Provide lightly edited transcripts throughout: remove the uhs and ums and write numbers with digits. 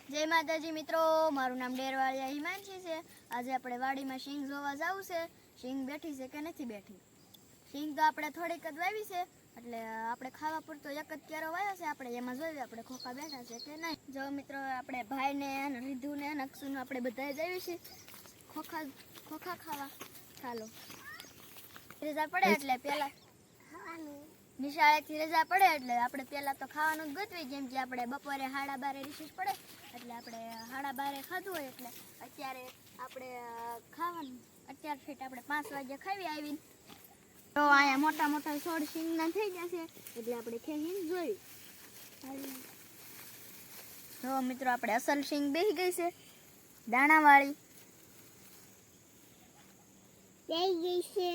જય માતાજી મિત્રો, મારું નામ ડેરવાળિયા હિમાંશી છે। આજે આપણે વાડીમાં શીંગ જોવા જવું છે। શીંગ બેઠી છે કે નથી બેઠી? શીંગ તો આપણે થોડીક જ વાવી છે, એટલે આપણે ખાવા પૂરતો એક જ કેરો વાવ્યો છે। આપણે એમાં જોઈએ આપણે ખોખા બેઠા છે કે નહીં। જો મિત્રો, આપણે ભાઈને અને રીધુને અને અક્ષુને આપણે બધાએ જઈએ છીએ ખોખા ખાવા। ચાલો, રજા પડે એટલે પહેલા નિશાળેથી રજા પડે એટલે આપણે પહેલાં તો ખાવાનું જ ગોતવી, કેમ કે આપણે બપોરે 12:30 રિસેસ પડે એટલે આપણે 12:30 ખાધું હોય, એટલે અત્યારે આપણે ખાવાનું અત્યારથી આપણે 5 વાગે ખાવી આવીને તો અહીંયા મોટા મોટા છોડ શીંગના થઈ ગયા છે, એટલે આપણે ખેંચીને જોઈ। તો મિત્રો, આપણે અસલ શીંગ બેસી ગઈ છે, દાણાવાળી બેસી ગઈ છે।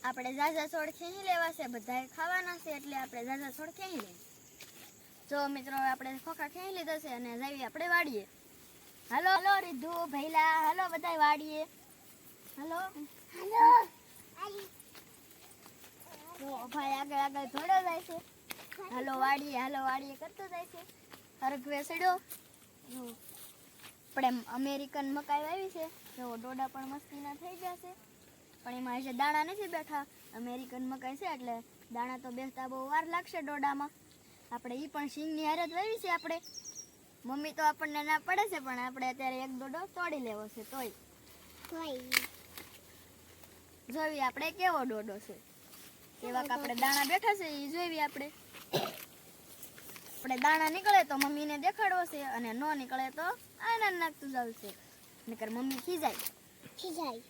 આપણે ઝાઝા છોડ ખેંચી લેવા છે, બધાએ ખાવાના છે, એટલે આપણે ઝાઝા છોડ ખેંચી લઈએ। જો મિત્રો, આપણે ખોખા ખેંચી લીધા છે અને જઈએ આપણે વાડીએ। હાલો હાલો રીધુ, ભૈલા, હાલો બધાય વાડીએ, હાલો હાલો। જો ભાઈ આગળ આગળ ધોડો જાય છે, હાલો વાડીએ કરતો જાય છે। હરગવે સડ્યો। જો આપણે અમેરિકન મકાઈ વાવી છે, જો ડોડા પણ મસ્તીના થઈ ગયા છે, પણ એમાં હજી દાણા નથી બેઠા। અમેરિકન મકાઈ છે એટલે દાણા તો બેસતા બહુ વાર લાગશે ડોડામાં। આપણે એ પણ શીંગની હારે જ વાવી છે। આપણે મમ્મી તો આપણને ના પડે છે, પણ આપણે અત્યારે એક ડોડો તોડી લેવો છે, તોય જોવી આપણે કેવો ડોડો છે, કેવાક આપણે દાણા બેઠા છે એ જોવી। આપણે દાણા નીકળે તો મમ્મીને દેખાડવો છે, અને ન નીકળે તો આનંદ નાખતું જવું છે, નકર મમ્મી ખીજાય।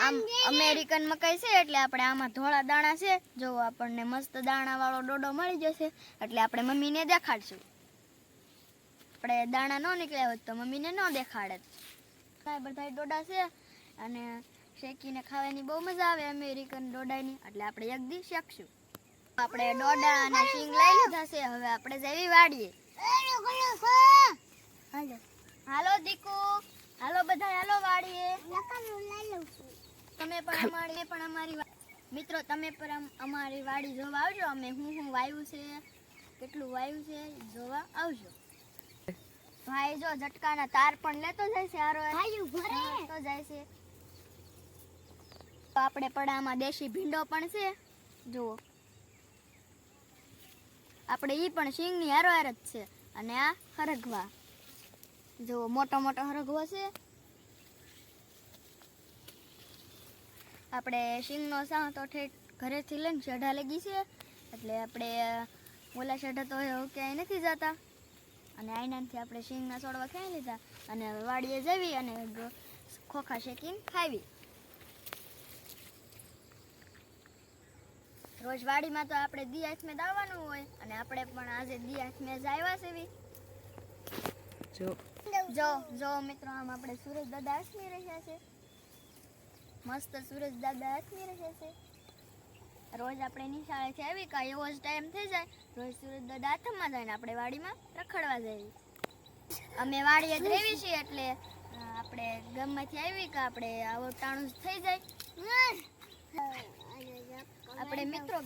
આમ અમેરિકન મકાઈ છે એટલે આપણે આમાં ધોળા દાણા છે, જો આપણને મસ્ત દાણા વાળો ડોડો મળી જશે એટલે આપણે મમ્મીને દેખાડશું। આપણે દાણા ન નીકળ્યા હોત તો મમ્મીને ન દેખાડે। બધા ડોડા છે અને શેકીને ખાવાની બહુ મજા આવે અમેરિકન ડોડાની, એટલે આપણે એક દી શેકશું। આપણે ડોડા અને શીંગ લઈ લીધા છે, હવે આપણે જઈએ વાડીએ। હાલો દીકુ, હાલો બધા, હાલો વાડીએ। તમે પણ અમારી મિત્રો, તમે પણ અમારી વાડી જોવા આવજો। અમે હું વાવ્યું છે, કેટલું વાવ્યું છે જોવા આવજો। ભાઈ જો ઝટકાના તાર પણ લેતો જાય છે, હારો તો જાય છે। તો આપણે પડામાં દેશી ભીંડો પણ છે, જુઓ આપણે ઈ પણ શીંગની હારો જ છે, અને આ હરગવા જુઓ મોટો મોટો હરગવો છે। આપણે શીંગનો સાહ તો ઠેઠ ઘરેથી લઈને શેઢા લગી છે, એટલે આપણે ઓલા શેઢા તો ક્યાંય નથી જતા, અને આઈનાથી આપણે શીંગના છોડવા ખાઈ લીધા અને વાડીએ જવી અને ખોખા શેકીને ખાવી। રોજ વાડીમાં તો આપણે દી હાથમે દાવાનું હોય, અને આપણે પણ આજે દી હાથમે જ આવ્યા છે। જો મિત્રો, આમ આપણે સુરજ દાદા હાથમી રહ્યા છે, મસ્ત સુરજ દાદા હાથમી રહ્યા છે। રોજ આપણે નિશાળેથી આવી કા એવો જ ટાઈમ થઈ જાય, રોજ સુરજ દાદા હાથમાં જાય ને આપણે વાડીમાં રખડવા જઈએ। અમે વાડીએ જ રહેવી છીએ, એટલે આપણે ગામમાંથી આવી કા આપણે આવો ટાણું જ થઈ જાય। આપણે મિત્રો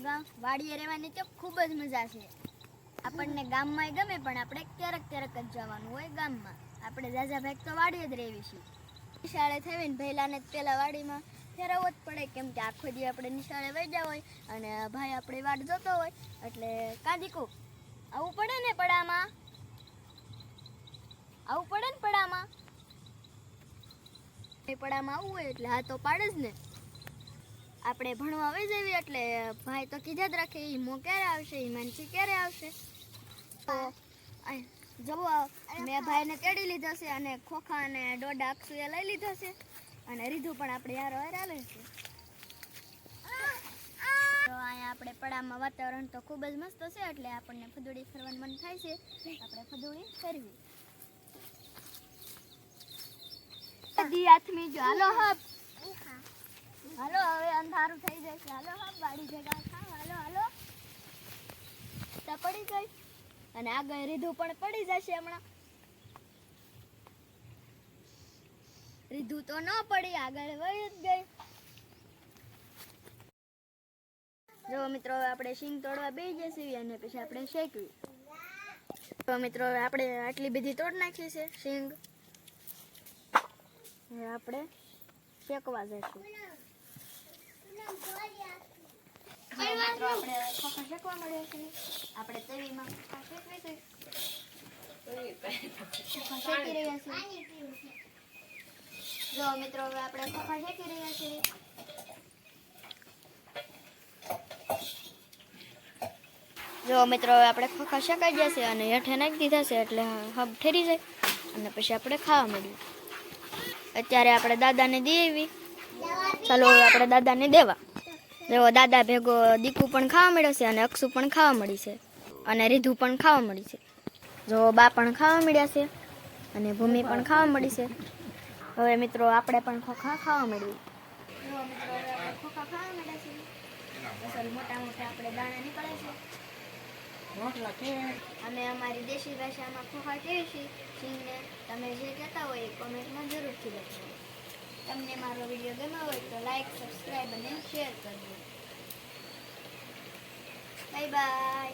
વાડીએ રહેવાની તો ખૂબ જ મજા છે। આપણને ગામમાં ગમે, પણ આપણે ક્યારેક ક્યારેક જ જવાનું હોય ગામમાં। આપણે ઝાઝા ભાગ તો વાડીએ જ રહેવી છીએ। નિશાળે થઈને ભૈલાને પેલા વાડીમાં ફેરવવો જ પડે, કેમ કે આખો દી આપણે નિશાળે વહી હોય અને ભાઈ આપણી વાટ જોતો હોય, એટલે કાંદીકુ આવું પડે ને પડામાં, પડામાં આવવું હોય એટલે હા તો પાડે જ ને। આપણે ભણવા વહી જઈએ એટલે ભાઈ તો કીધા જ રાખે એ મો ક્યારે આવશે, એ માનસી ક્યારે આવશે। તો જવો મેં ભાઈને તેડી લીધો છે, અને ખોખા અને ડોડા અક્ષુએ લઈ લીધો છે, અને રીધું પણ આપણે હારો હાલે છે। તો અહીંયા આપણે પડામાં વાતાવરણ તો ખૂબ જ મસ્ત છે, એટલે આપણને ફદુડી ફરવાનું મન થાય છે, આપણે ફદુડી ફરવી। હાથમી જો હાલો હબ, હાલો હવે અંધારું થઈ જાય છે, હાલો હબ વાડી ભેગા થાવ, હાલો તો પડી ગઈ, અને આગળ રીધું પણ પડી જશે હમણાં। રીધું તો ન પડી, આગળ વહી જ ગઈ। જો તો મિત્રો હવે આપણે શીંગ તોડવા બેસી જઈશું અને પછી આપણે શેકવી. તો મિત્રો હવે આપણે આટલી બધી તોડ નાખી છે શીંગ. હવે આપણે શેકવા જઈશું. મિત્રો આપણે ખોખા શેકવા મળ્યા છે. આપણે તવીમાં ખોખા શેકવી છે. ખોખા શેકી રહ્યા છીએ. જો મિત્રો હવે આપણે ખોખા શેકી રહ્યા છીએ. જો મિત્રો હવે આપણે ખોખા શેકાઈ જશે અને હેઠે નાખી દીધા છે એટલે હબ ઠરી જાય અને પછી આપણે ખાવા મળ્યું. અત્યારે આપણે દાદાને દઈ આવી. ચાલો હવે આપણે દાદાને દેવા. જો દાદા ભેગો દીકુ પણ ખાવા મળ્યો છે અને અક્ષુ પણ ખાવા મળી છે અને રીધુ પણ ખાવા મળી છે. જો બા પણ ખાવા મળ્યા છે અને ભૂમિ પણ ખાવા મળી છે. હવે મિત્રો આપણે પણ ખોખા ખાવા મળ્યું. જો મિત્રો હવે આપણે ખોખા ખાવા મળ્યા છે. અસલ મોટા મોટા આપણે દાણા નીકળે છે. અને અમારી દેશી ભાષામાં ખોખા કહીએ છીએ શીંગને. તમે જે કહેતા હોય એ કોમેન્ટમાં જરૂરથી લખજો. તમને મારો વિડીયો ગમ્યો હોય તો લાઈક, સબસ્ક્રાઈબ અને શેર કરજો. Bye bye.